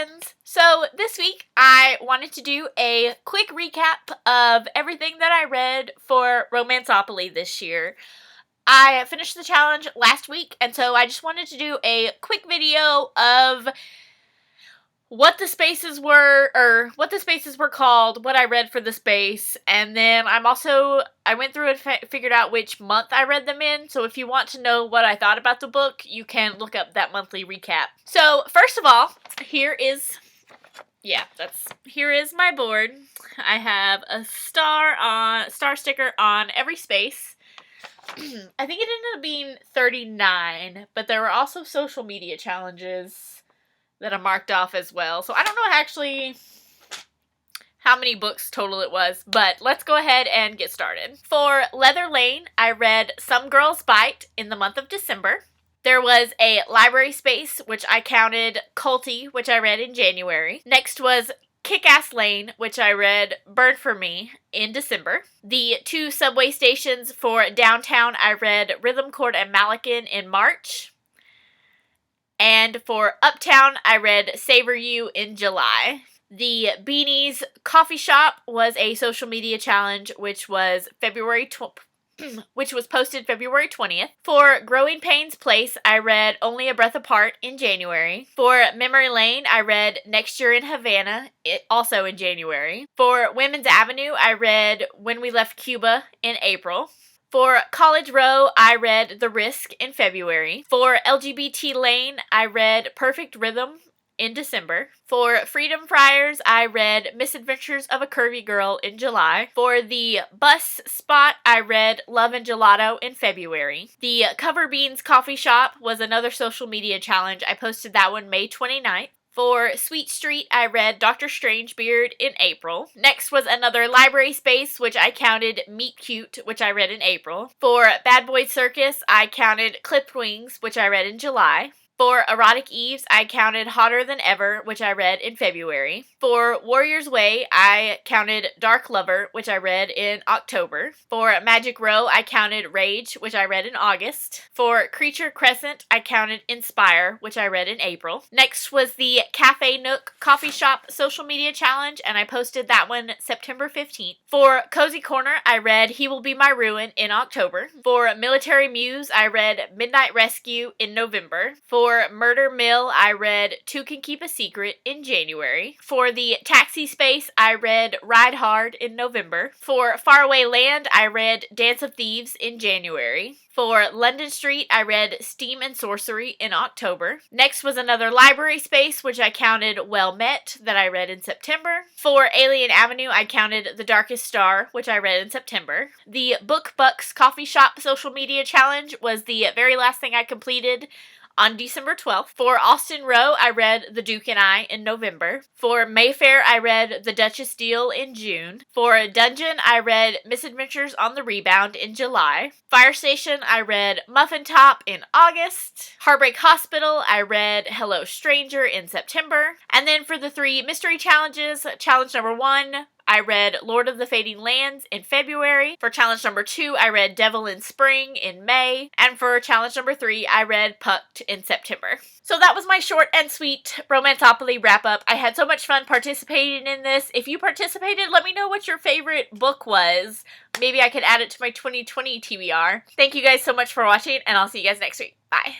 friends! So this week I wanted to do a quick recap of everything that I read for Romanceopoly this year. I finished the challenge last week, and so I just wanted to do a quick video of what the spaces were, or what the spaces were called, what I read for the space, and then I went through and figured out which month I read them in, so if you want to know what I thought about the book, you can look up that monthly recap. So, first of all, here is my board. I have a star sticker on every space. I think it ended up being 39, but there were also social media challenges that I marked off as well. So I don't know actually how many books total it was, but let's go ahead and get started. For Leather Lane, I read Some Girls Bite in the month of December. There was a library space, which I counted Culty, which I read in January. Next was Kick-Ass Lane, which I read Burn For Me in December. The two subway stations for downtown, I read Rhythm Court and Malacan in March. And for Uptown, I read Savor You in July. The Beanies Coffee Shop was a social media challenge, which was posted February 20th. For Growing Pains Place, I read Only a Breath Apart in January. For Memory Lane, I read Next Year in Havana, also in January. For Women's Avenue, I read When We Left Cuba in April. For College Row, I read The Risk in February. For LGBT Lane, I read Perfect Rhythm in December. For Freedom Friars, I read Misadventures of a Curvy Girl in July. For the Bus Spot, I read Love and Gelato in February. The Cover Beans Coffee Shop was another social media challenge. I posted that one May 29th. For Sweet Street, I read Dr. Strangebeard in April. Next was another library space, which I counted Meet Cute, which I read in April. For Bad Boy Circus, I counted Clipped Wings, which I read in July. For Erotic Eves, I counted Hotter Than Ever, which I read in February. For Warrior's Way, I counted Dark Lover, which I read in October. For Magic Row, I counted Rage, which I read in August. For Creature Crescent, I counted Inspire, which I read in April. Next was the Cafe Nook Coffee Shop Social Media Challenge, and I posted that one September 15th. For Cozy Corner, I read He Will Be My Ruin in October. For Military Muse, I read Midnight Rescue in November. For Murder Mill, I read Two Can Keep a Secret in January. For the Taxi Space, I read Ride Hard in November. For Faraway Land, I read Dance of Thieves in January. For London Street, I read Steam and Sorcery in October. Next was another library space, which I counted Well Met, that I read in September. For Alien Avenue, I counted The Darkest Star, which I read in September. The Book Bucks Coffee Shop Social Media Challenge was the very last thing I completed on December 12th. For Austin Row, I read The Duke and I in November. For Mayfair, I read The Duchess Deal in June. For Dungeon, I read Misadventures on the Rebound in July. Fire Station, I read Muffin Top in August. Heartbreak Hospital, I read Hello Stranger in September. And then for the three mystery challenges, challenge number 1, I read Lord of the Fading Lands in February. For challenge number 2, I read Devil in Spring in May. And for challenge number 3, I read Pucked in September. So that was my short and sweet Romanceopoly wrap-up. I had so much fun participating in this. If you participated, let me know what your favorite book was. Maybe I could add it to my 2020 TBR. Thank you guys so much for watching, and I'll see you guys next week. Bye.